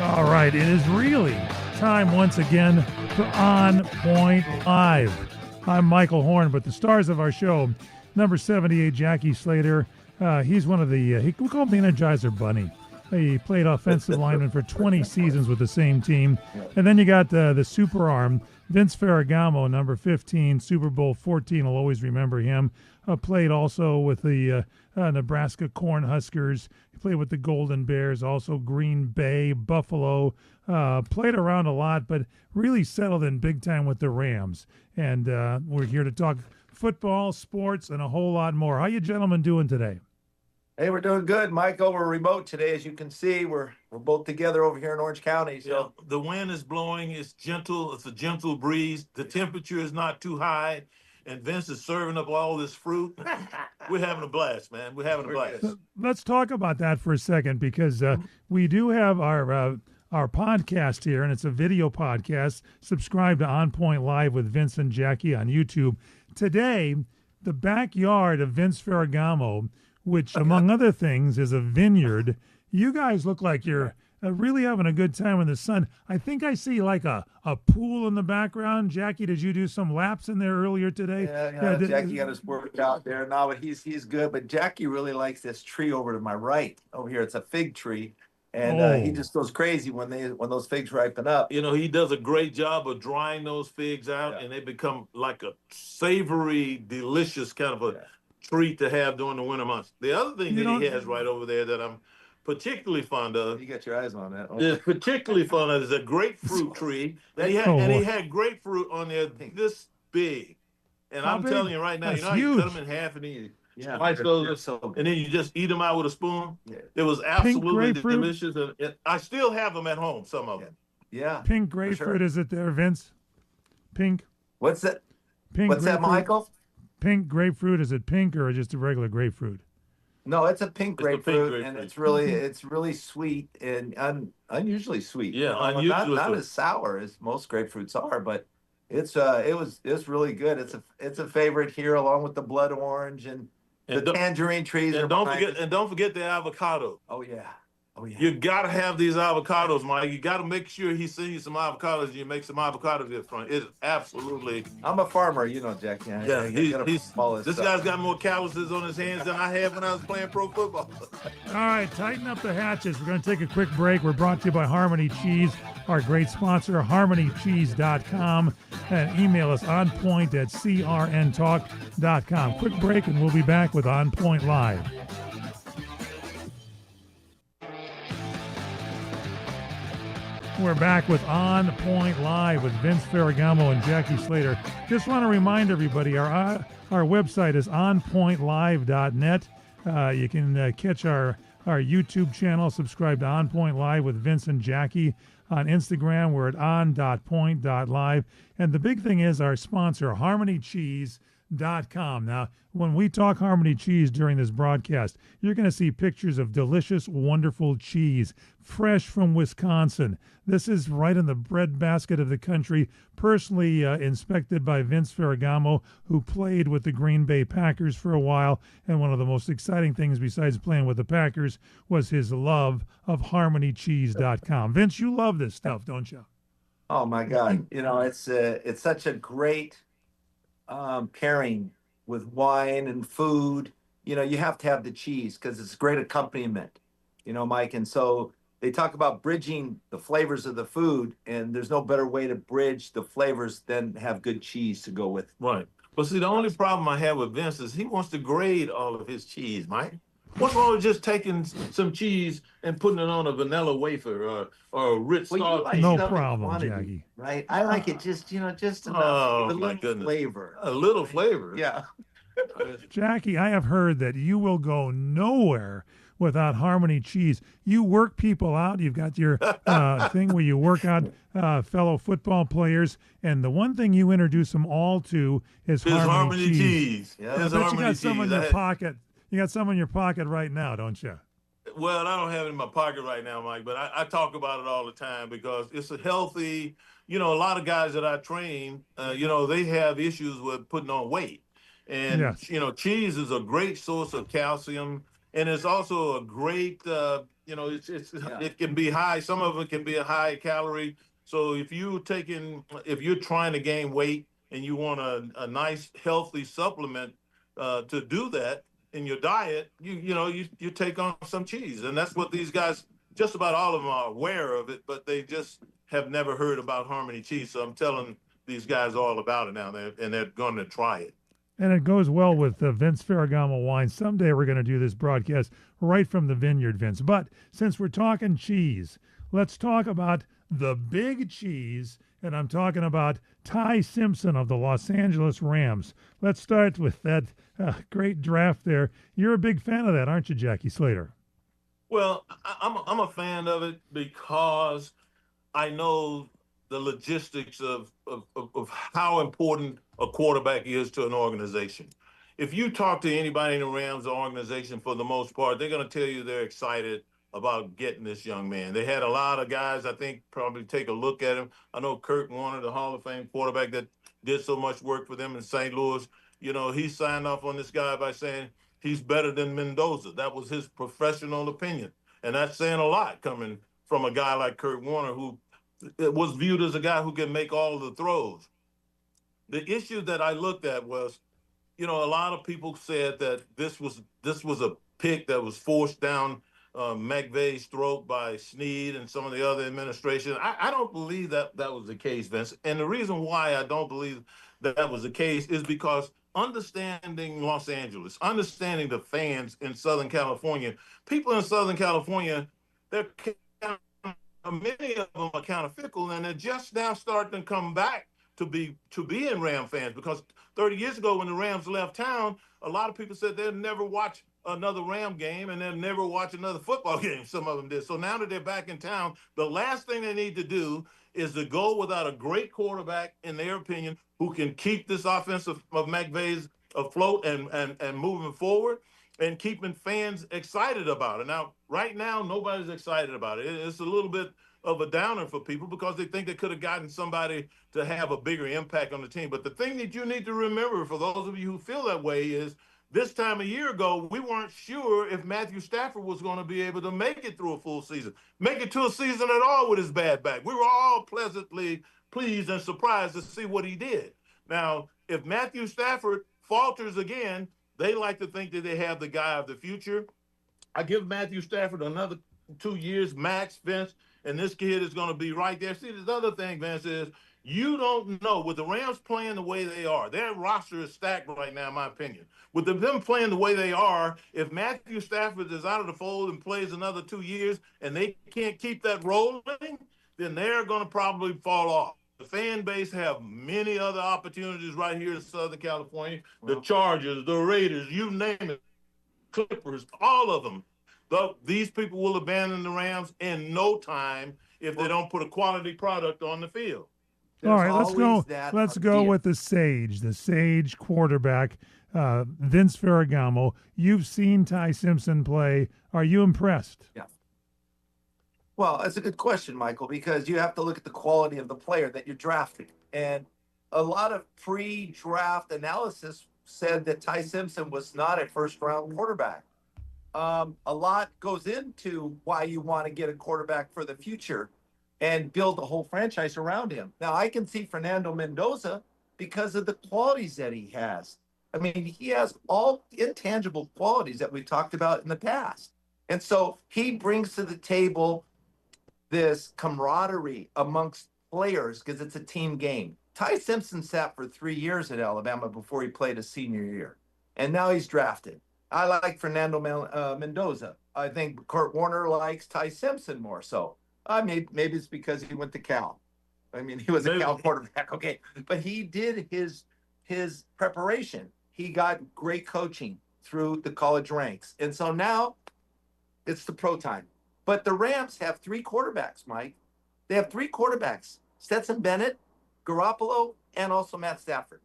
All right, it is really time once again for On Point Live. I'm Michael Horn, but the stars of our show, number 78, Jackie Slater, he's one of the, we call him the Energizer Bunny. He played offensive lineman for 20 seasons with the same team. And then you got the super arm, Vince Ferragamo, number 15, Super Bowl 14. I'll always remember him. Played also with the Nebraska Cornhuskers. He played with the Golden Bears, also Green Bay, Buffalo. Played around a lot, but really settled in big time with the Rams. And we're here to talk football, sports, and a whole lot more. How you gentlemen doing today? Hey, we're doing good, Michael. We're remote today, as you can see. We're both together over here in Orange County. So yeah, the wind is blowing. It's gentle. It's a gentle breeze. The temperature is not too high. And Vince is serving up all this fruit. We're having a blast, man. We're having a blast. Let's talk about that for a second, because we do have our podcast here, and it's a video podcast. Subscribe to On Point Live with Vince and Jackie on YouTube. Today, the backyard of Vince Ferragamo, which, among other things, is a vineyard. You guys look like you're really having a good time in the sun. I think I see like a pool in the background. Jackie, did you do some laps in there earlier today? Yeah, Jackie got his work out there. No, but he's good. But Jackie really likes this tree over to my right. Over here, it's a fig tree. And he just goes crazy when those figs ripen up. You know, he does a great job of drying those figs out, and they become like a savory, delicious kind of a treat to have during the winter months. The other thing that he has right over there that I'm particularly fond of. You got your eyes on that. Is particularly fond of is a grapefruit tree. And he had grapefruit on there this big. And I'm telling you right now, That's you know how you cut them in half and then you slice those, and then you just eat them out with a spoon. Yeah. It was absolutely delicious. And I still have them at home, some of them. Yeah. Pink grapefruit, is it there, Vince? Pink? What's that? Pink What's that, Michael? Pink grapefruit, is it pink or just a regular grapefruit? No, it's a pink grapefruit, and it's really sweet and unusually sweet. Yeah, unusually not as sour as most grapefruits are, but it's really good. It's a favorite here, along with the blood orange and the tangerine trees. And don't forget the avocado. Oh yeah. You gotta have these avocados, Mike. You gotta make sure he sends you some avocados and you make some avocados this front. It's absolutely. I'm a farmer, you know, Jack. Yeah, this guy's got more calluses on his hands than I had when I was playing pro football. All right, tighten up the hatches. We're going to take a quick break. We're brought to you by Harmony Cheese, our great sponsor, harmonycheese.com. And email us onpoint@crntalk.com. Quick break, and we'll be back with On Point Live. We're back with On Point Live with Vince Ferragamo and Jackie Slater. Just want to remind everybody, our website is onpointlive.net. You can catch our YouTube channel, subscribe to On Point Live with Vince and Jackie. On Instagram, we're at on.point.live. And the big thing is our sponsor, harmonycheese.com. Now, when we talk Harmony Cheese during this broadcast, you're going to see pictures of delicious, wonderful cheese, fresh from Wisconsin. This is right in the breadbasket of the country, personally inspected by Vince Ferragamo, who played with the Green Bay Packers for a while. And one of the most exciting things besides playing with the Packers was his love of harmonycheese.com. Vince, you love this stuff, don't you? Oh, my God. You know, it's such a great pairing with wine and food. You know, you have to have the cheese because it's a great accompaniment, you know, Mike. And so they talk about bridging the flavors of the food, and there's no better way to bridge the flavors than have good cheese to go with it. Right. But see, the only problem I have with Vince is he wants to grade all of his cheese, Mike. What's wrong with just taking some cheese and putting it on a vanilla wafer or a Ritz star? No problem, Jackie. Right? I like it just enough. Oh, a my little goodness. flavor. A little flavor. Yeah. Jackie, I have heard that you will go nowhere without Harmony Cheese. You work people out. You've got your thing where you work out fellow football players, and the one thing you introduce them all to is Harmony Cheese. Yeah, I bet you got some in your pocket. You got some in your pocket right now, don't you? Well, I don't have it in my pocket right now, Mike, but I talk about it all the time because it's a healthy, you know, a lot of guys that I train, you know, they have issues with putting on weight. And, you know, cheese is a great source of calcium and it's also a great, it can be high. Some of it can be a high calorie. So if you're trying to gain weight and you want a nice healthy supplement to do that in your diet, you take on some cheese, and that's what these guys. Just about all of them are aware of it, but they just have never heard about Harmony cheese. So I'm telling these guys all about it now, and they're going to try it. And it goes well with Vince Ferragamo wine. Someday we're going to do this broadcast right from the vineyard, Vince. But since we're talking cheese, let's talk about the big cheese, and I'm talking about Ty Simpson of the Los Angeles Rams. Let's start with that great draft there. You're a big fan of that, aren't you, Jackie Slater? Well, I'm a fan of it because I know the logistics of how important a quarterback is to an organization. If you talk to anybody in the Rams organization, for the most part, they're going to tell you they're excited about getting this young man. They had a lot of guys, I think, probably take a look at him. I know Kurt Warner, the Hall of Fame quarterback that did so much work for them in St. Louis, he signed off on this guy by saying he's better than Mendoza. That was his professional opinion. And that's saying a lot coming from a guy like Kurt Warner, who was viewed as a guy who can make all the throws. The issue that I looked at was, a lot of people said that this was a pick that was forced down McVay's throat by Snead and some of the other administration. I don't believe that was the case, Vince. And the reason why I don't believe that was the case is because understanding Los Angeles, understanding the fans in Southern California, people in Southern California, many of them are kind of fickle, and they're just now starting to come back to be in Ram fans, because 30 years ago when the Rams left town, a lot of people said they'll never watch another Ram game and they'll never watch another football game. Some of them did. So now that they're back in town, the last thing they need to do is to go without a great quarterback, in their opinion, who can keep this offense of McVay's afloat and moving forward and keeping fans excited about it. Now, right now, nobody's excited about it. It's a little bit of a downer for people because they think they could have gotten somebody to have a bigger impact on the team. But the thing that you need to remember, for those of you who feel that way, is this time a year ago, we weren't sure if Matthew Stafford was going to be able to make it through a full season, make it to a season at all with his bad back. We were all pleasantly pleased and surprised to see what he did. Now, if Matthew Stafford falters again, they like to think that they have the guy of the future. I give Matthew Stafford another 2 years max, Vince, and this kid is going to be right there. See, this other thing, Vince, is you don't know, with the Rams playing the way they are, their roster is stacked right now, in my opinion. With them playing the way they are, if Matthew Stafford is out of the fold and plays another 2 years and they can't keep that rolling, then they're going to probably fall off. The fan base have many other opportunities right here in Southern California. The Chargers, the Raiders, you name it, Clippers, all of them. These people will abandon the Rams in no time if they don't put a quality product on the field. All right, let's go. Let's go with the Sage quarterback, Vince Ferragamo. You've seen Ty Simpson play. Are you impressed? Yeah. Well, that's a good question, Michael, because you have to look at the quality of the player that you're drafting. And a lot of pre-draft analysis said that Ty Simpson was not a first-round quarterback. A lot goes into why you want to get a quarterback for the future and build a whole franchise around him. Now, I can see Fernando Mendoza because of the qualities that he has. I mean, he has all intangible qualities that we talked about in the past. And so he brings to the table this camaraderie amongst players because it's a team game. Ty Simpson sat for 3 years at Alabama before he played his senior year, and now he's drafted. I like Fernando Mendoza. I think Kurt Warner likes Ty Simpson more so. Maybe it's because he went to Cal. I mean, he was a Cal quarterback, okay. But he did his preparation. He got great coaching through the college ranks. And so now it's the pro time. But the Rams have 3 quarterbacks, Mike. They have 3 quarterbacks, Stetson Bennett, Garoppolo, and also Matt Stafford.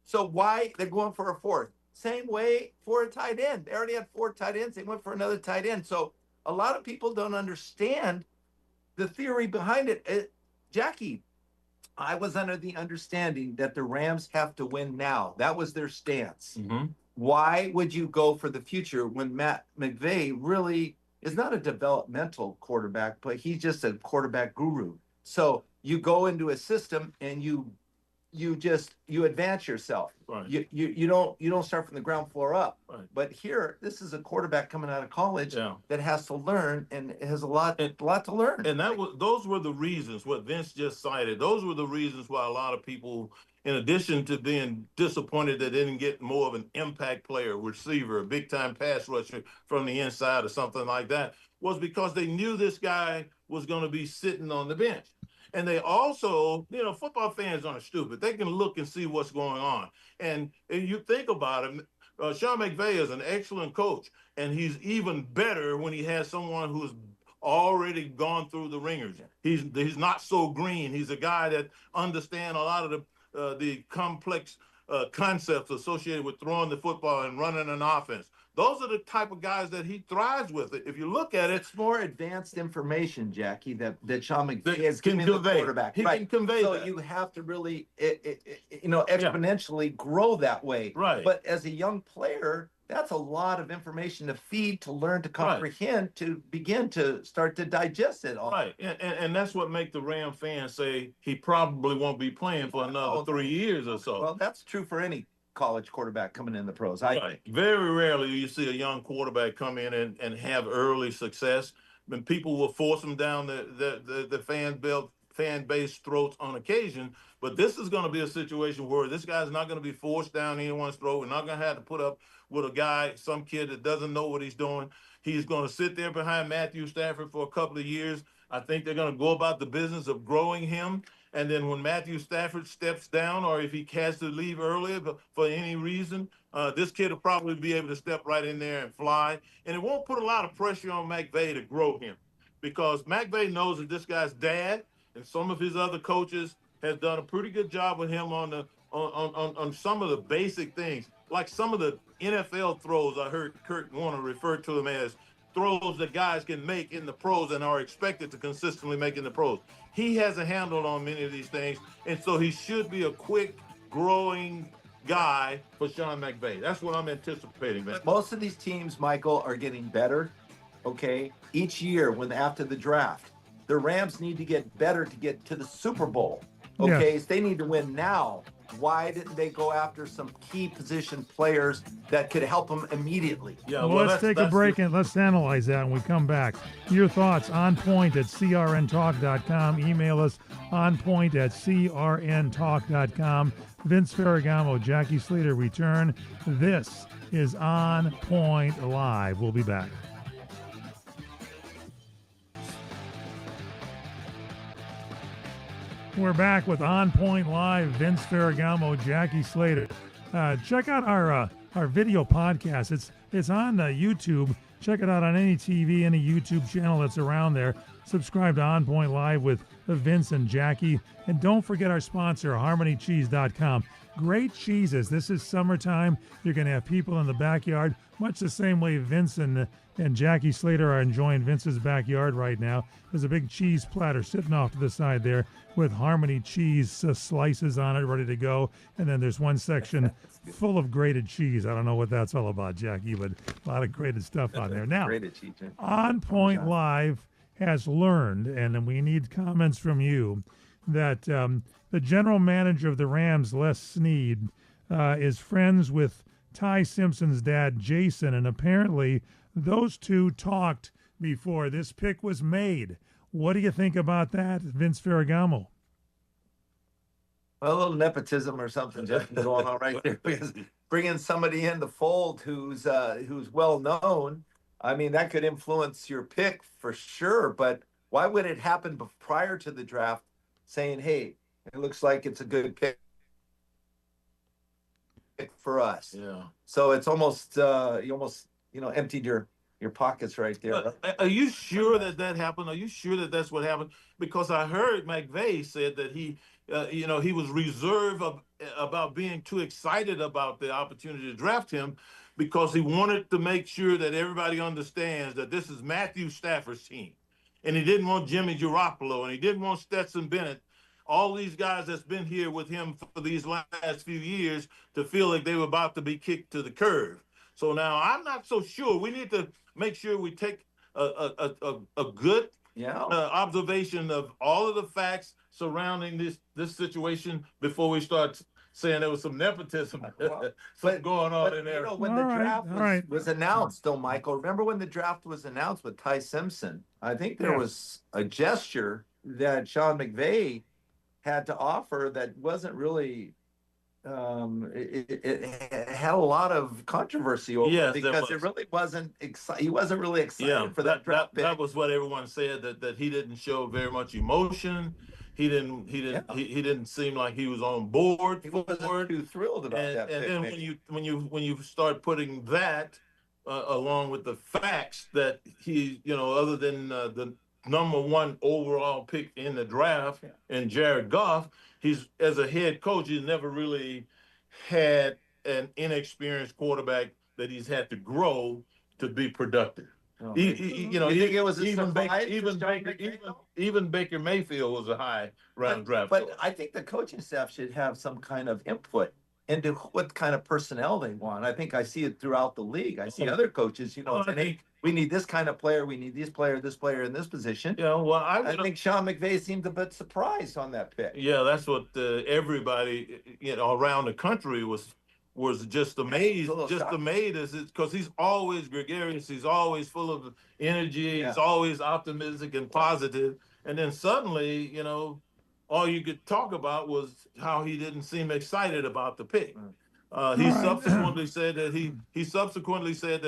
So why they're going for a 4th? Same way for a tight end. They already had 4 tight ends. They went for another tight end. So a lot of people don't understand the theory behind it. Jackie, I was under the understanding that the Rams have to win now. That was their stance. Mm-hmm. why would you go for the future when Matt McVay really is not a developmental quarterback, but he's just a quarterback guru? So you go into a system and you advance yourself. Right. You don't start from the ground floor up. Right. But here, this is a quarterback coming out of college Yeah. that has to learn and has a lot to learn. And those were the reasons, what Vince just cited. Those were the reasons why a lot of people, in addition to being disappointed that they didn't get more of an impact player, receiver, a big time pass rusher from the inside or something like that, was because they knew this guy was going to be sitting on the bench. And they also, football fans aren't stupid. They can look and see what's going on. And you think about it, Sean McVay is an excellent coach, and he's even better when he has someone who's already gone through the ringers. He's not so green. He's a guy that understands a lot of the complex concepts associated with throwing the football and running an offense. Those are the type of guys that he thrives with. If you look at it, it's more advanced information, Jackie, that Sean McVay is giving the quarterback. He can convey so that. you have to really, exponentially grow that way. Right. But as a young player, that's a lot of information to feed, to learn, to comprehend, right, to begin to start to digest it all. Right. And that's what makes the Ram fans say he probably won't be playing for another 3 years or so. Well, that's true for any college quarterback coming in the pros, I think. Very rarely you see a young quarterback come in and have early success. When people will force them down the fan base throats on occasion, but this is going to be a situation where this guy's not going to be forced down anyone's throat. We're not going to have to put up with a guy, some kid that doesn't know what he's doing. He's going to sit there behind Matthew Stafford for a couple of years. I think they're going to go about the business of growing him. And then when Matthew Stafford steps down, or if he has to leave earlier for any reason, this kid will probably be able to step right in there and fly. And it won't put a lot of pressure on McVay to grow him, because McVay knows that this guy's dad and some of his other coaches has done a pretty good job with him on some of the basic things, like some of the NFL throws. I heard Kurt Warner refer to them as throws that guys can make in the pros and are expected to consistently make in the pros. He has a handle on many of these things, and so he should be a quick growing guy for Sean McVay. That's what I'm anticipating, man. Most of these teams, Michael, are getting better, okay? Each year after the draft, the Rams need to get better to get to the Super Bowl, okay? Yeah. So they need to win now. Why didn't they go after some key position players that could help them immediately? Yeah, well, let's take a break and let's analyze that when we come back. Your thoughts on point at crntalk.com. Email us onpoint at crntalk.com. Vince Ferragamo, Jackie Slater return. This is On Point Live. We'll be back. We're back with On Point Live. Vince Ferragamo, Jackie Slater. Check out our video podcast. It's on YouTube. Check it out on any TV, any YouTube channel that's around there. Subscribe to On Point Live with Vince and Jackie. And don't forget our sponsor, HarmonyCheese.com. Great cheeses. This is summertime. You're going to have people in the backyard, much the same way Vince and Jackie Slater are enjoying Vince's backyard right now. There's a big cheese platter sitting off to the side there with Harmony cheese slices on it, ready to go. And then there's one section full of grated cheese. I don't know what that's all about, Jackie, but a lot of grated stuff on there. Now, On Point Live has learned, and we need comments from you, that the general manager of the Rams, Les Snead, is friends with Ty Simpson's dad, Jason, and apparently those two talked before this pick was made. What do you think about that, Vince Ferragamo? Well, a little nepotism or something just going on right there, because bringing somebody in the fold who's well known, I mean, that could influence your pick for sure. But why would it happen prior to the draft, saying, "Hey, it looks like it's a good pick for us"? Yeah. So it's almost you almost emptied your pockets right there. Are you sure that happened? Are you sure that that's what happened? Because I heard McVay said that he was reserved about being too excited about the opportunity to draft him, because he wanted to make sure that everybody understands that this is Matthew Stafford's team. And he didn't want Jimmy Garoppolo, and he didn't want Stetson Bennett all these guys that's been here with him for these last few years to feel like they were about to be kicked to the curb. So now I'm not so sure. We need to make sure we take a good observation of all of the facts surrounding this situation before we start saying there was some nepotism going on in there. You know, when the draft was announced, though, Michael, remember when the draft was announced with Ty Simpson? I think there was a gesture that Sean McVay had to offer that wasn't really it had a lot of controversy over it because it really wasn't he wasn't really excited for that draft pick. That was what everyone said, that he didn't show very much emotion. He didn't seem like he was on board. He wasn't too thrilled about that. And then when you start putting that along with the facts that he, other than the number one overall pick in the draft and Jared Goff, he's, as a head coach, he's never really had an inexperienced quarterback that he's had to grow to be productive. You think it was a surprise? Even Baker Mayfield was a high round draft. But I think the coaching staff should have some kind of input into what kind of personnel they want. I think I see it throughout the league. I see other coaches, saying, hey, we need this kind of player. We need this player in this position. I think Sean McVay seemed a bit surprised on that pick. Yeah, that's what everybody, around the country was just amazed. Amazed because he's always gregarious. He's always full of energy. He's always optimistic and positive. And then suddenly, all you could talk about was how he didn't seem excited about the pick. He subsequently said that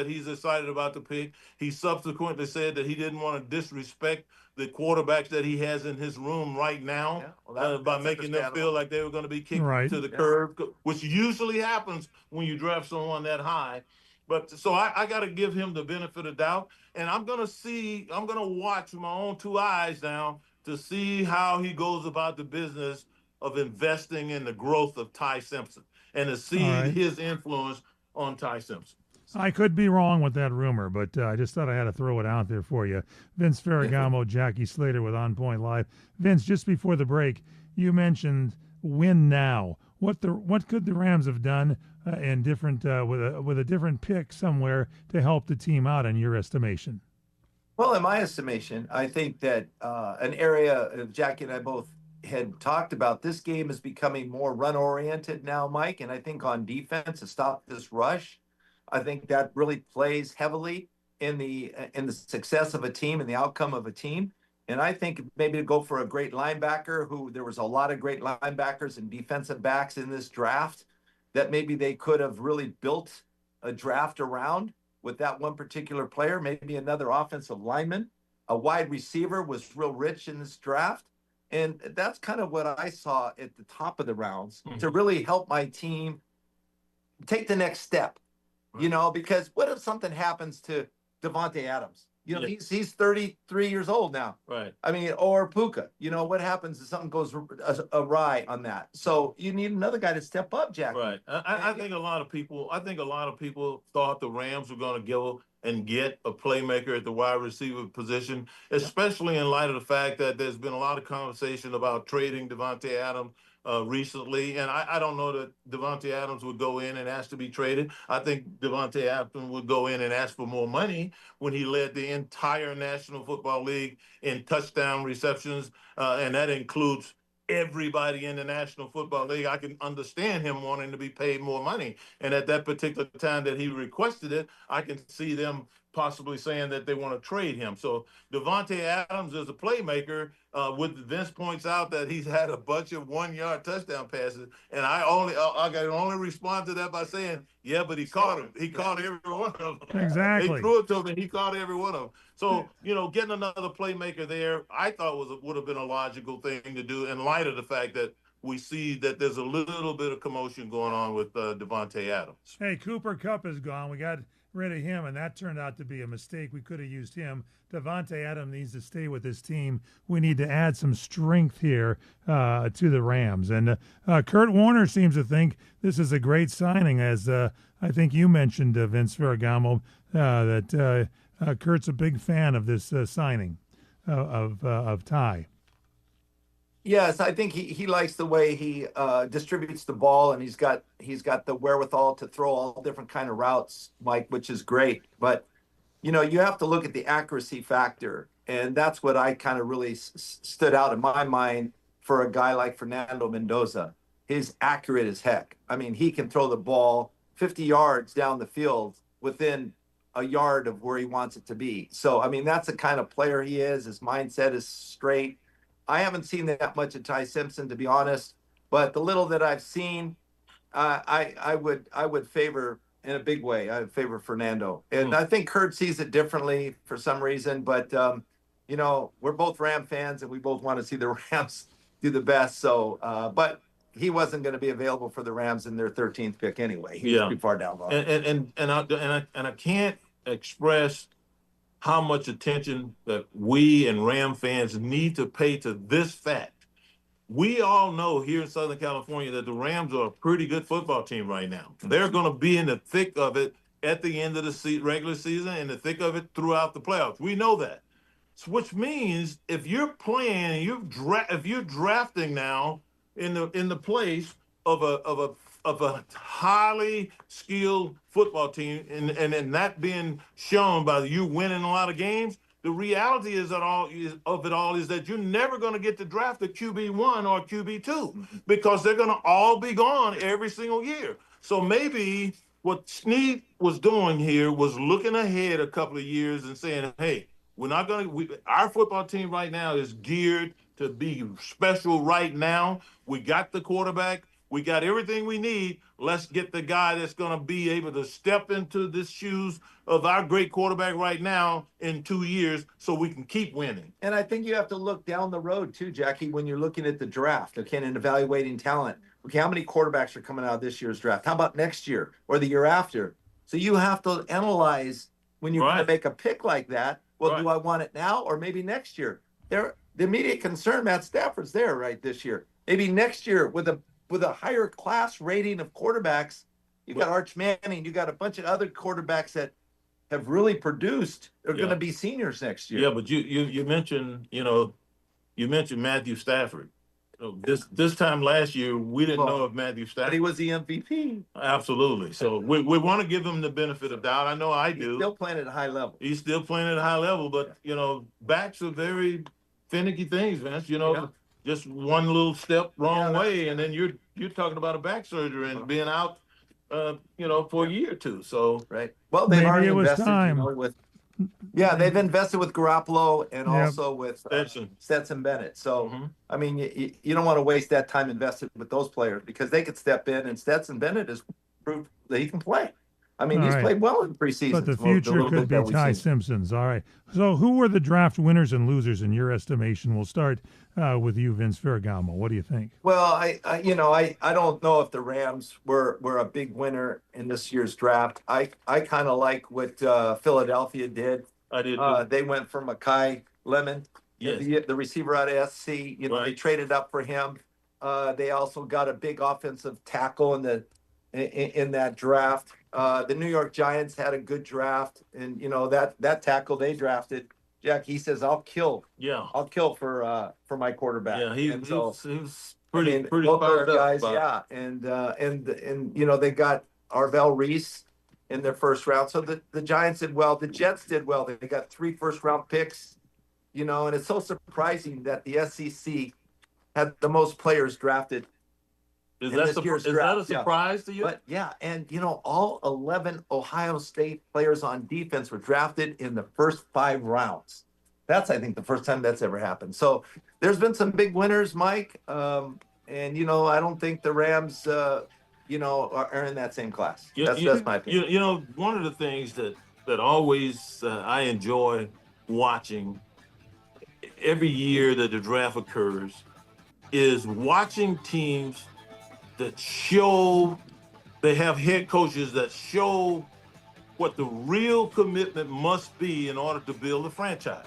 he's excited about the pick. He subsequently said that he didn't want to disrespect the quarterbacks that he has in his room right now by making them feel like they were going to be kicked to the curb, which usually happens when you draft someone that high. But so I got to give him the benefit of doubt, and I'm going to watch with my own two eyes now to see how he goes about the business of investing in the growth of Ty Simpson and to see his influence on Ty Simpson. I could be wrong with that rumor, but I just thought I had to throw it out there for you. Vince Ferragamo, Jackie Slater with OnPoint Live. Vince, just before the break, you mentioned win now. What could the Rams have done in different with a different pick somewhere to help the team out in your estimation? Well, in my estimation, I think that an area Jackie and I both had talked about, this game is becoming more run-oriented now, Mike, and I think on defense to stop this rush, I think that really plays heavily in the success of a team and the outcome of a team. And I think maybe to go for a great linebacker, who there was a lot of great linebackers and defensive backs in this draft, that maybe they could have really built a draft around with that one particular player, maybe another offensive lineman. A wide receiver was real rich in this draft. And that's kind of what I saw at the top of the rounds to really help my team take the next step, because what if something happens to Davante Adams? He's 33 years old now. Right. I mean, or Puka. What happens if something goes awry on that? So you need another guy to step up, Jack. Right. I think a lot of people thought the Rams were going to go and get a playmaker at the wide receiver position, especially in light of the fact that there's been a lot of conversation about trading Davante Adams recently. And I don't know that Davante Adams would go in and ask to be traded. I think Davante Adams would go in and ask for more money when he led the entire National Football League in touchdown receptions, and that includes everybody in the National Football League. I can understand him wanting to be paid more money. And at that particular time that he requested it, I can see them possibly saying that they want to trade him. So Davante Adams is a playmaker. Vince points out that he's had a bunch of 1-yard touchdown passes, and I can only respond to that by saying, yeah, but he caught him. He caught every one of them. Exactly. They threw it to him, and he caught every one of them. So getting another playmaker there, I thought would have been a logical thing to do in light of the fact that we see that there's a little bit of commotion going on with Davante Adams. Hey, Cooper Kupp is gone. We got rid of him, and that turned out to be a mistake. We could have used him. Davante Adams needs to stay with this team. We need to add some strength here to the Rams. And Kurt Warner seems to think this is a great signing, as I think you mentioned, Vince Ferragamo, that Kurt's a big fan of this signing of Ty. Yes, I think he likes the way he distributes the ball, and he's got the wherewithal to throw all different kind of routes, Mike, which is great. But you have to look at the accuracy factor, and that's what I kind of really stood out in my mind for a guy like Fernando Mendoza. He's accurate as heck. I mean, he can throw the ball 50 yards down the field within a yard of where he wants it to be. So, I mean, that's the kind of player he is. His mindset is straight. I haven't seen that much of Ty Simpson, to be honest, but the little that I've seen, I would favor in a big way. I would favor Fernando, and I think Kurt sees it differently for some reason. But we're both Ram fans, and we both want to see the Rams do the best. So, but he wasn't going to be available for the Rams in their 13th pick anyway. He was too far down the line. And I can't express how much attention that we and Ram fans need to pay to this fact. We all know here in Southern California that the Rams are a pretty good football team right now. They're going to be in the thick of it at the end of the regular season and the thick of it throughout the playoffs. We know that. So which means if you're playing, if you're drafting now in the place of a highly skilled football team, and that being shown by you winning a lot of games, the reality is that you're never going to get to draft a QB1 or QB2 because they're going to all be gone every single year. So maybe what Snead was doing here was looking ahead a couple of years and saying, hey, our football team right now is geared to be special right now. We got the quarterback. We got everything we need. Let's get the guy that's going to be able to step into the shoes of our great quarterback right now in 2 years so we can keep winning. And I think you have to look down the road too, Jackie, when you're looking at the draft, okay, and evaluating talent. Okay, how many quarterbacks are coming out of this year's draft? How about next year or the year after? So you have to analyze when you're going to make a pick like that. Well, do I want it now or maybe next year? The immediate concern, Matt Stafford's there right this year. Maybe next year with a higher class rating of quarterbacks, you got Arch Manning, you got a bunch of other quarterbacks that have really produced. They're going to be seniors next year. Yeah, but you mentioned Matthew Stafford. This time last year, we didn't know of Matthew Stafford. But he was the MVP. Absolutely. So we want to give him the benefit of doubt. I know I do. He's still playing at a high level. He's still playing at a high level, but backs are very finicky things, Vince. Just one little step wrong way, and then you're talking about a back surgery and being out, for a year or two. So Well, they've already invested. They've invested with Garoppolo and also with Stetson Bennett. So I mean, you don't want to waste that time invested with those players because they could step in, and Stetson Bennett has proved that he can play. I mean, he's played well in preseason. But the future could be Ty Simpson's. All right. So who were the draft winners and losers in your estimation? We'll start with you, Vince Ferragamo. What do you think? Well, I don't know if the Rams were a big winner in this year's draft. I kind of like what Philadelphia did. I did. They went for Mekhi Lemon, the receiver out of SC. They traded up for him. They also got a big offensive tackle in that draft. The New York Giants had a good draft, and that tackle they drafted, Jack. He says, "I'll kill for my quarterback." Yeah, he was pretty both fired those guys, up. and they got Arvell Reese in their first round. So the Giants did well. The Jets did well. They got 3 first-round picks. And it's so surprising that the SEC had the most players drafted. Is that a surprise to you? But and all 11 Ohio State players on defense were drafted in the first 5 rounds. That's, I think, the first time that's ever happened. So there's been some big winners, Mike. And I don't think the Rams, are in that same class. That's my opinion. One of the things that always I enjoy watching every year that the draft occurs is watching teams that show they have head coaches that show what the real commitment must be in order to build a franchise.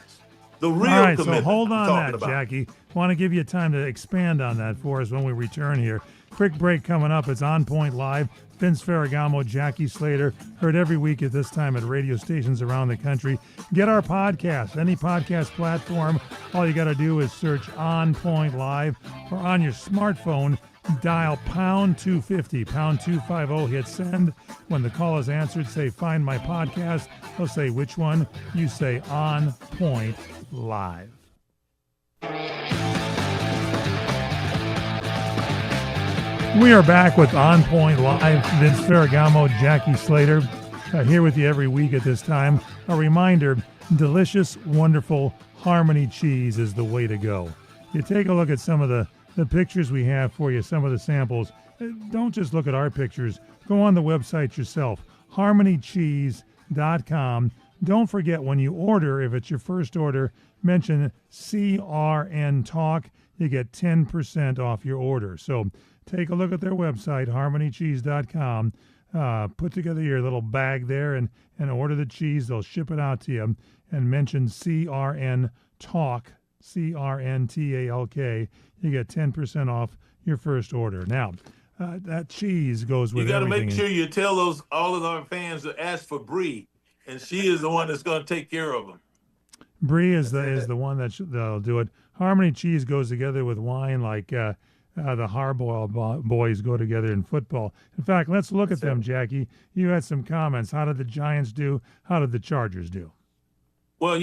The real All right, commitment. So hold on that, about. Jackie. Want to give you time to expand on that for us when we return here. Quick break coming up. It's OnPoint Live. Vince Ferragamo, Jackie Slater, heard every week at this time at radio stations around the country. Get our podcast, any podcast platform. All you got to do is search OnPoint Live, or on your smartphone, dial pound 250, pound 250, hit send. When the call is answered, say, find my podcast. They'll say, which one? You say OnPoint Live. We are back with OnPoint Live. Vince Ferragamo, Jackie Slater, here with you every week at this time. A reminder, delicious, wonderful Harmony cheese is the way to go. You take a look at some of the pictures we have for you, some of the samples. Don't just look at our pictures. Go on the website yourself, harmonycheese.com. Don't forget, when you order, if it's your first order, mention CRN Talk. You get 10% off your order. So take a look at their website, harmonycheese.com. Put together your little bag there and order the cheese. They'll ship it out to you. And mention CRN Talk, CRNTALK. You get 10% off your first order. Now, that cheese goes with everything. You got to make sure you tell all of our fans to ask for Bree, and she is the one that's going to take care of them. Bree is the one that'll do it. Harmony cheese goes together with wine like the Harbaugh boys go together in football. In fact, let's look at them, Jackie. You had some comments. How did the Giants do? How did the Chargers do? Well,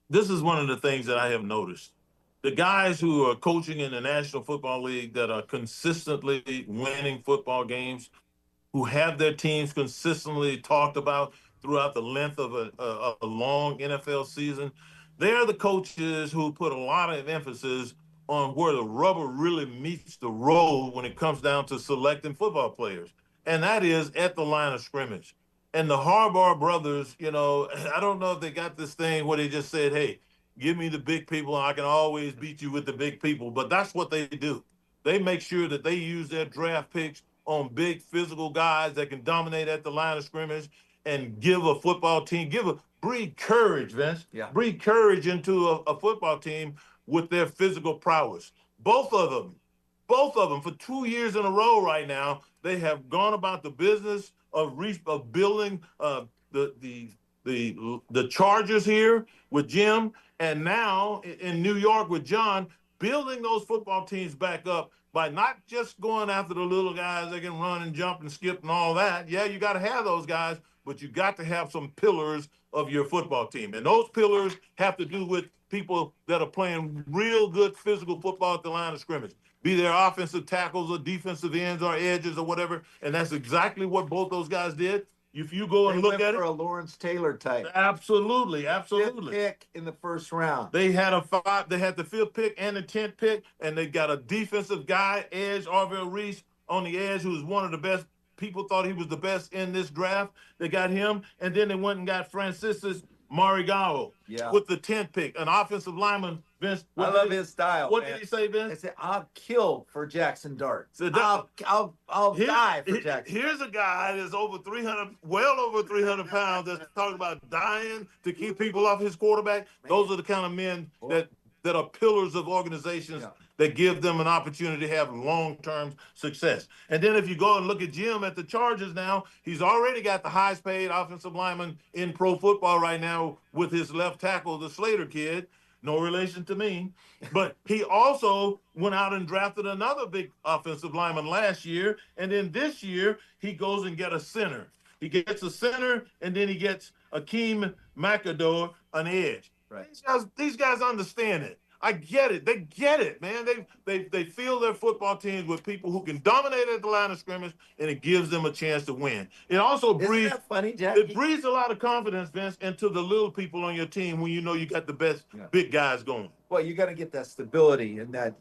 this is one of the things that I have noticed. The guys who are coaching in the National Football League that are consistently winning football games, who have their teams consistently talked about throughout the length of a long NFL season, they're the coaches who put a lot of emphasis on where the rubber really meets the road when it comes down to selecting football players. And that is at the line of scrimmage. And the Harbaugh brothers, I don't know if they got this thing where they just said, hey, give me the big people and I can always beat you with the big people. But that's what they do. They make sure that they use their draft picks on big physical guys that can dominate at the line of scrimmage and give a football team, breed courage, Vince. Yeah. Breed courage into a football team with their physical prowess. Both of them, for 2 years in a row right now, they have gone about the business of building the Chargers here with Jim, and now in New York with John, building those football teams back up by not just going after the little guys that can run and jump and skip and all that. Yeah, you got to have those guys, but you got to have some pillars of your football team. And those pillars have to do with people that are playing real good physical football at the line of scrimmage, be they offensive tackles or defensive ends or edges or whatever. And that's exactly what both those guys did. If you go and look at it, for a Lawrence Taylor type. Absolutely. Fifth pick in the first round. They had the fifth pick and the 10th pick, and they got a defensive guy, edge, Arvell Reese, on the edge, who's one of the best. People thought he was the best in this draft. They got him, and then they went and got Franciscus Marigallo with the 10th pick, an offensive lineman. Vince, I love his style. What did he say, Vince? He said, "I'll kill for Jackson Dart. So I'll die for Jackson." Here's a guy that's well over 300 pounds, that's talking about dying to keep people off his quarterback. Man. Those are the kind of men that are pillars of organizations that give them an opportunity to have long-term success. And then if you go and look at Jim at the Chargers now, he's already got the highest paid offensive lineman in pro football right now with his left tackle, the Slater kid. No relation to me. But he also went out and drafted another big offensive lineman last year. And then this year, he goes and get a center. He gets a center, and then he gets Akeem McAdoo, an edge. Right. These guys understand it. I get it. They get it, man. They fill their football teams with people who can dominate at the line of scrimmage, and it gives them a chance to win. It also breeds a lot of confidence, Vince, into the little people on your team when you know you got the best big guys going. Well, you got to get that stability and that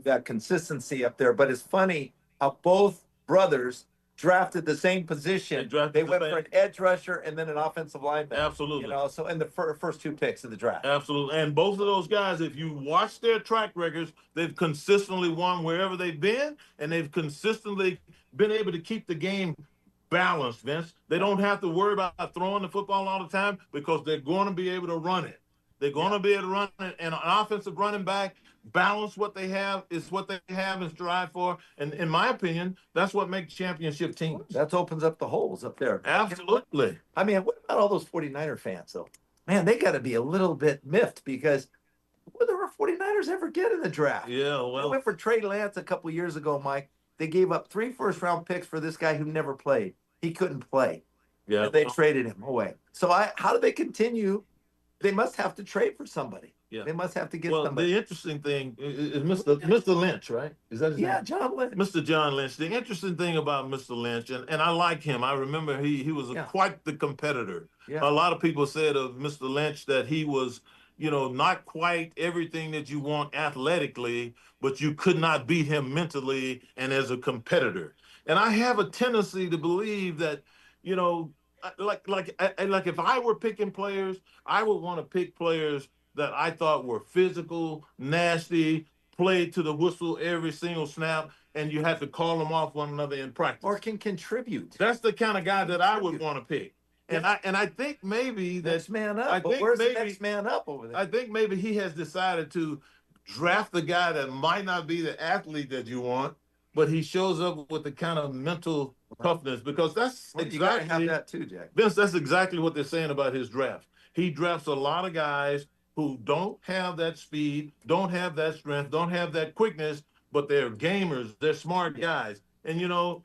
that consistency up there. But it's funny how both brothers drafted the same position. They went for an edge rusher and then an offensive lineman. Absolutely. So in the first two picks of the draft. Absolutely. And both of those guys, if you watch their track records, they've consistently won wherever they've been, and they've consistently been able to keep the game balanced, Vince. They don't have to worry about throwing the football all the time because they're going to be able to run it. They're going to be able to run, and an offensive running back balance what they have is what they have and strive for. And in my opinion, that's what makes championship teams. That opens up the holes up there. Absolutely. I mean, what about all those 49er fans, though? Man, they got to be a little bit miffed because what did the 49ers ever get in the draft? Yeah, well. They went for Trey Lance a couple years ago, Mike. They gave up 3 first-round picks for this guy who never played. He couldn't play. Yeah. And they traded him away. So how do they continue? They must have to trade for somebody. Yeah. They must have to get well, somebody. The interesting thing is Mr. Lynch, right? Is that his name? John Lynch. Mr. John Lynch. The interesting thing about Mr. Lynch, and I like him. I remember he was quite the competitor. Yeah. A lot of people said of Mr. Lynch that he was, not quite everything that you want athletically, but you could not beat him mentally and as a competitor. And I have a tendency to believe that, like if I were picking players, I would want to pick players that I thought were physical, nasty, played to the whistle every single snap, and you had to call them off one another in practice. Or can contribute. That's the kind of guy that I would want to pick. And I think maybe that next man up. But where's the next man up over there? I think maybe he has decided to draft the guy that might not be the athlete that you want, but he shows up with the kind of mental toughness, because that's you gotta have that too, Jack. Vince, that's exactly what they're saying about his draft. He drafts a lot of guys who don't have that speed, don't have that strength, don't have that quickness, but they're gamers, they're smart guys. And,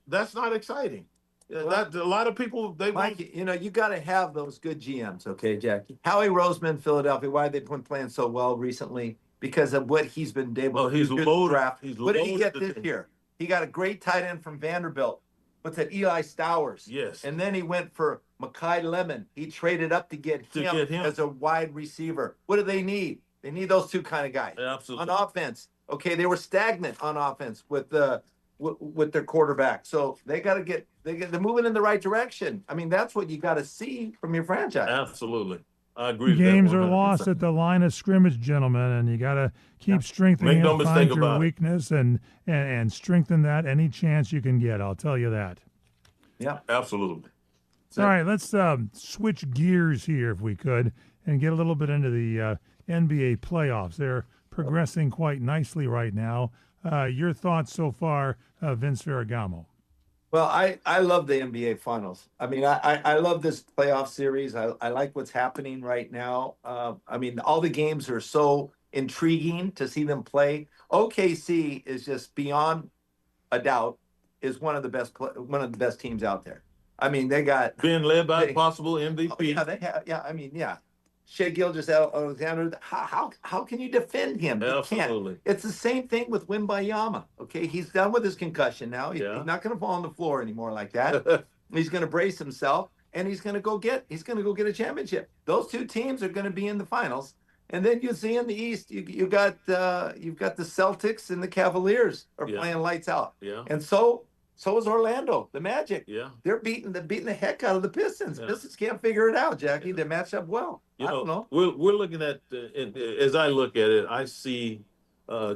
that's not exciting. Well, a lot of people, Mike, you got to have those good GMs, okay, Jackie? Howie Roseman, Philadelphia, why have they been playing so well recently? Because of what he's been able to do loaded. draft. He's what did he get this year? He got a great tight end from Vanderbilt. What's that? Eli Stowers. Yes. And then he went for Mekhi Lemon. He traded up to get him as a wide receiver. What do they need? They need those two kind of guys. Absolutely. On offense. Okay, they were stagnant on offense with their quarterback. So they're moving in the right direction. I mean, that's what you got to see from your franchise. Absolutely. I agree. Games are lost at the line of scrimmage, gentlemen, and you got to keep strengthening and find your weakness and strengthen that any chance you can get. I'll tell you that. Yeah, absolutely. All right, let's switch gears here if we could and get a little bit into the NBA playoffs. They're progressing quite nicely right now. Your thoughts so far, Vince Ferragamo? Well, I love the NBA Finals. I mean, I love this playoff series. I like what's happening right now. I mean, all the games are so intriguing to see them play. OKC is just beyond a doubt is one of the best teams out there. I mean, they got being led by possible MVP. Oh, yeah, they have. Yeah, I mean, yeah. Shea Gilgeous-Alexander, how can you defend him? Absolutely. You can't. It's the same thing with Wembayama. Okay, he's done with his concussion now. He's not going to fall on the floor anymore like that. He's going to brace himself, and he's going to go get a championship. Those two teams are going to be in the finals, and then you see in the East, you've got the Celtics and the Cavaliers are playing lights out. Yeah. And so is Orlando, the Magic. Yeah. They're beating the heck out of the Pistons. Yeah. Pistons can't figure it out, Jackie. They match up well. I don't know. We're looking at, as I look at it, I see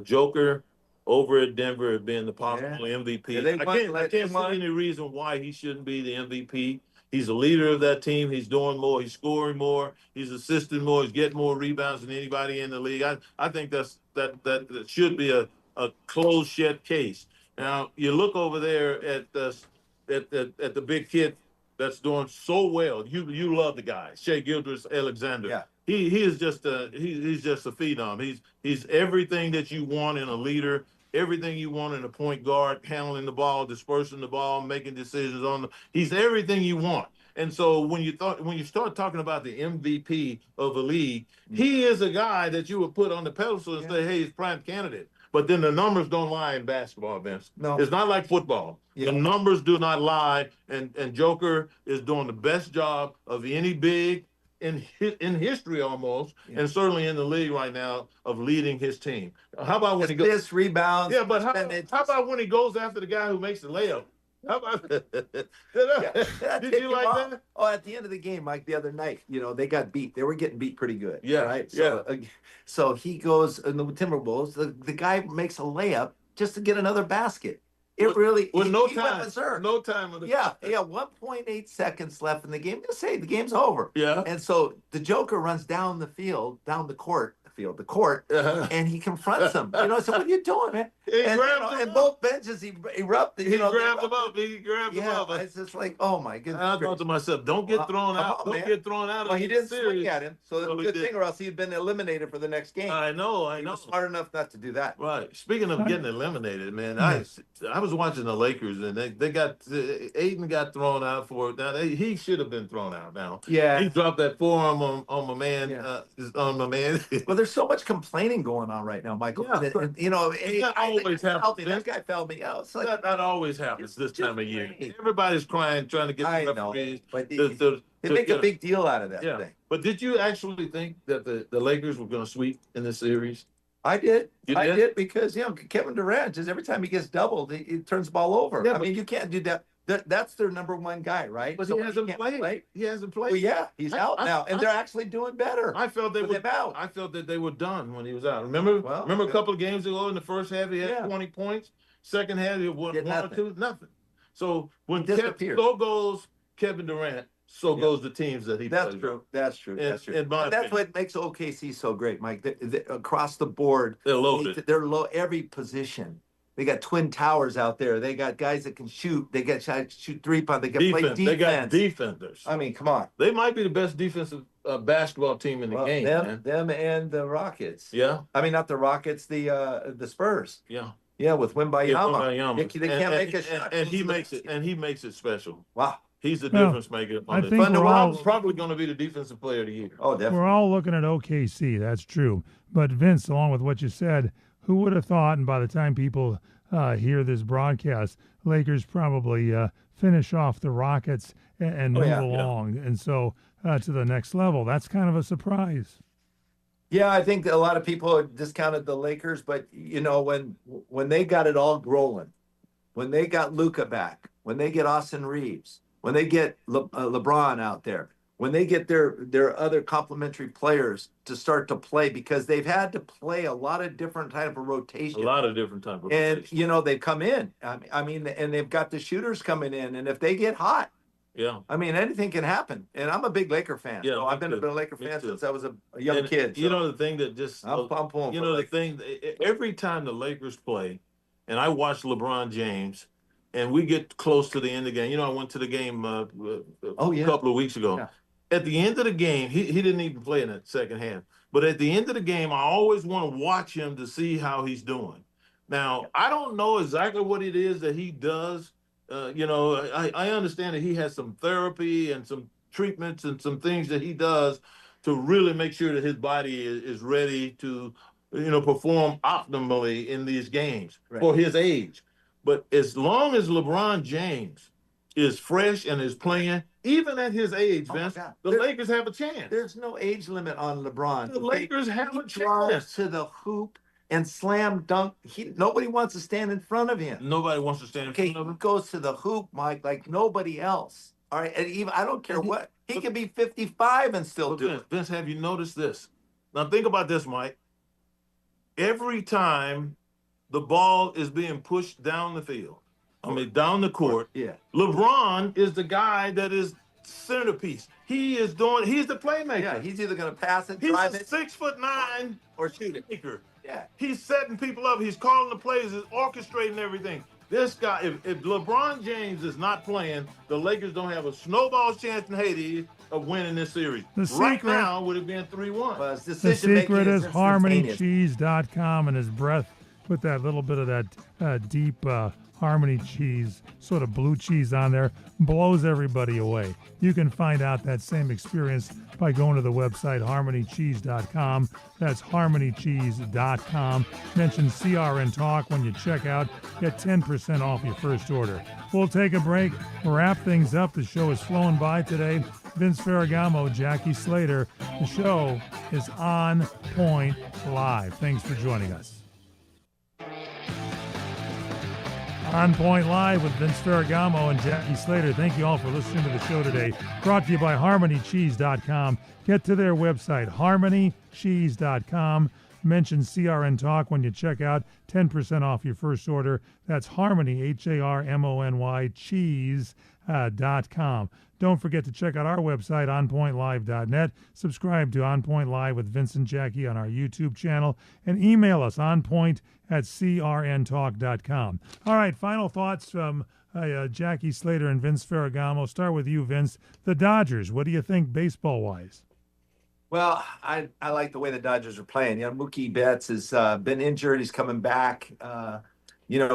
Joker over at Denver as being the possible MVP. I can't see any reason why he shouldn't be the MVP. He's a leader of that team. He's doing more. He's scoring more. He's assisting more. He's getting more rebounds than anybody in the league. I think that should be a closed shed case. Now you look over there at the big kid that's doing so well. You love the guy, Shea Gilgeous-Alexander. Yeah. He is just he's just a phenom. He's everything that you want in a leader, everything you want in a point guard, handling the ball, dispersing the ball, making decisions he's everything you want. And so when you start talking about the MVP of the league, he is a guy that you would put on the pedestal and say, hey, he's prime candidate. But then the numbers don't lie in basketball, Vince. No. It's not like football. Yeah. The numbers do not lie, and Joker is doing the best job of any big in history almost, and certainly in the league right now of leading his team. How about when he goes rebounds? Yeah, but how about when he goes after the guy who makes the layup? How about did you like that? Oh, at the end of the game, Mike, the other night, they got beat. They were getting beat pretty good. Yeah, right. So he goes in the Timberwolves. The guy makes a layup just to get another basket. It really with he no went time, berserk. no time. Yeah, 1.8 seconds left in the game. Just say the game's over. Yeah. And so the Joker runs down the field, down the court, the court, and he confronts him. So what are you doing, man? He And grabs him and up. both benches erupted. He grabs him up. He grabs him Yeah, up. it's just like, oh my goodness. I thought to myself, don't get thrown come out. on, Don't man. get thrown out. Well, of he the didn't series. swing at him, so that's Well, a he good thing, or else he'd been eliminated for the next game. I know. He was smart enough not to do that. Right. Speaking of getting eliminated, man, I was watching the Lakers, and they got Aiden got thrown out for it. Now he should have been thrown out. Now, Yeah. he dropped that forearm on my man. Yeah. On my man. Well, there's so much complaining going on right now, Michael. Yeah. And, That always happens. That guy felt me out. It's like, That always happens this just time of year. great. Everybody's crying, trying to get I the know, referees. but to they make get a big deal out of that Yeah. thing. But did you actually think that the Lakers were going to sweep in this series? I did. You I did? did because Kevin Durant, just every time he gets doubled, he turns the ball over. Yeah, I mean, you can't do that. That's their number one guy, right? But So he when hasn't can't played. He hasn't played. Well, yeah, he's out now, and I- they're actually doing better. I felt they with were him out. I felt that they were done when he was out. Remember a couple of games ago in the first half, he had 20 points. Second half, he had one or two, nothing. So when so goes Kevin Durant, so goes the teams that he That's plays true. with. That's true. That's true. In my And that's opinion. what makes OKC so great, Mike. Across the board, They're loaded. they're low every position. They got twin towers out there. They got guys that can shoot. They got shoot 3-point. They can play defense. They got defenders. I mean, come on. They might be the best defensive basketball team in the game, man. Them and the Rockets. Yeah. I mean, not the Rockets, the Spurs. Yeah. Yeah, with Wimbayama. Wimbayama. They can't make a shot. And he makes it special. Wow. He's the difference maker. I think we're all probably going to be the defensive player of the year. Oh, definitely. We're all looking at OKC. That's true. But Vince, along with what you said, who would have thought? And by the time people hear this broadcast, Lakers probably finish off the Rockets and move along, and so to the next level. That's kind of a surprise. Yeah, I think a lot of people discounted the Lakers, but when they got it all rolling, when they got Luka back, when they get Austin Reeves, when they get LeBron out there, when they get their other complementary players to start to play, because they've had to play a lot of different type of rotation. A lot of different type of and rotation. they come in. I mean, and they've got the shooters coming in, and if they get hot, I mean, anything can happen. And I'm a big Laker fan. Yeah, so I've been a Laker fan since I was a young kid. So. The thing that just I'm pulling you know the thing every time the Lakers play, and I watch LeBron James. And we get close to the end of the game. I went to the game a couple of weeks ago. Yeah. At the end of the game, he didn't even play in that second half. But at the end of the game, I always want to watch him to see how he's doing. Now, I don't know exactly what it is that he does. I understand that he has some therapy and some treatments and some things that he does to really make sure that his body is ready to, perform optimally in these games for his age. But as long as LeBron James is fresh and is playing, even at his age, Vince, the Lakers have a chance. There's no age limit on LeBron. The Lakers have a drives chance. to the hoop and slam dunk. Nobody wants to stand in front of him. Nobody wants to stand in front of him. He goes to the hoop, Mike, like nobody else. All right, and even I don't care what. He can be 55 and still do it. Vince, have you noticed this? Now think about this, Mike. Every time the ball is being pushed down the field, down the court, LeBron is the guy that is centerpiece. He's the playmaker. Yeah, he's either going to pass it, he's drive a it, 6'9" or shoot it. Maker. Yeah. He's setting people up. He's calling the plays. He's orchestrating everything. This guy, if LeBron James is not playing, the Lakers don't have a snowball's chance in Hades of winning this series. Right now, would have been 3-1. Well, the secret is HarmonyCheese.com, and his breath put that little bit of that deep Harmony cheese, sort of blue cheese on there, blows everybody away. You can find out that same experience by going to the website HarmonyCheese.com. That's HarmonyCheese.com. Mention CRN Talk when you check out. Get 10% off your first order. We'll take a break, wrap things up. The show is flowing by today. Vince Ferragamo, Jackie Slater. The show is On Point Live. Thanks for joining us. On Point Live with Vince Ferragamo and Jackie Slater. Thank you all for listening to the show today. Brought to you by HarmonyCheese.com. Get to their website, HarmonyCheese.com. Mention CRN Talk when you check out. 10% off your first order. That's Harmony, HARMONY, cheese.com. Don't forget to check out our website, onpointlive.net. Subscribe to On Point Live with Vince and Jackie on our YouTube channel. And email us, onpoint@crntalk.com. All right, final thoughts from Jackie Slater and Vince Ferragamo. Start with you, Vince. The Dodgers, what do you think baseball-wise? Well, I like the way the Dodgers are playing. Mookie Betts has been injured. He's coming back.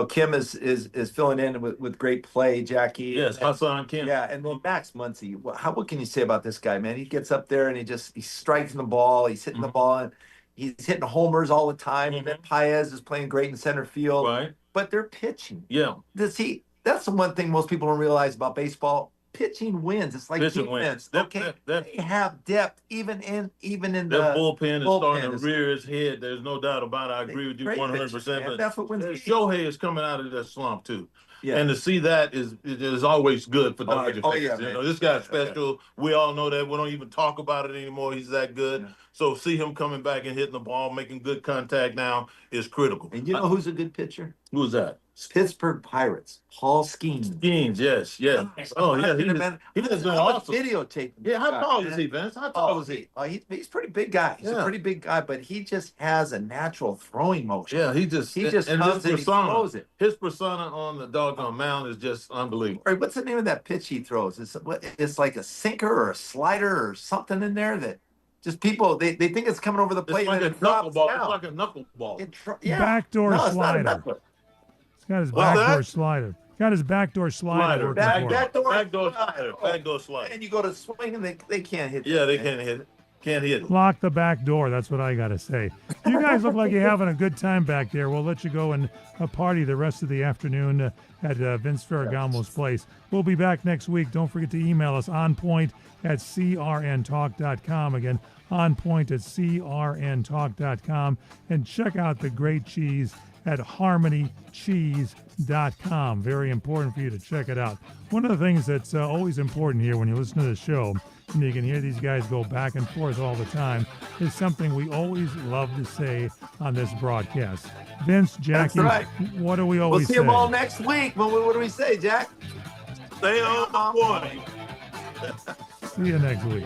Kim is filling in with great play, Jackie. Yes, Hassan Kim. Yeah, and then Max Muncy. What can you say about this guy, man? He gets up there and he's striking the ball. He's hitting the ball, and he's hitting homers all the time. And then Paez is playing great in center field. Right. But they're pitching. Yeah. That's the one thing most people don't realize about baseball. Pitching wins. It's like Pitching defense. wins. They have depth even in their the bullpen is starting to rear its head. There's no doubt about it. I agree with you 100%. But that's what wins. Shohei is coming out of that slump too. Yeah. And to see that is always good for Dodger fans. Yeah, This guy's special. We all know that. We don't even talk about it anymore. He's that good. Yeah. So see him coming back and hitting the ball, making good contact now is critical. And you know who's a good pitcher? Who's that? Pittsburgh Pirates, Paul Skeens. Skeens, yes. Oh, yeah. He has been awesome. Videotape. Yeah, how tall is he, Vince? How tall is he? He's a pretty big guy. He's a pretty big guy, but he just has a natural throwing motion. Yeah, he just comes and he throws it. His persona on the doggone mound is just unbelievable. All right, what's the name of that pitch he throws? It's like a sinker or a slider or something in there that just people they think it's coming over the plate. It's like and a knuckleball. It's like a knuckleball. Backdoor slider. He's got his backdoor slider. Got his backdoor slider. Backdoor slider. And you go to swing and they can't hit. Yeah, they can't hit it. Can't hit it. Lock the back door. That's what I got to say. You guys look like you're having a good time back there. We'll let you go and party the rest of the afternoon at Vince Ferragamo's place. We'll be back next week. Don't forget to email us onpoint@crntalk.com. Again, onpoint@crntalk.com. And check out the great cheese at harmonycheese.com. Very important for you to check it out. One of the things that's always important here when you listen to the show, and you can hear these guys go back and forth all the time, is something we always love to say on this broadcast. Vince, Jackie, that's right. What do we always say? We'll see them all next week. What do we say, Jack? Stay on the point. See you next week.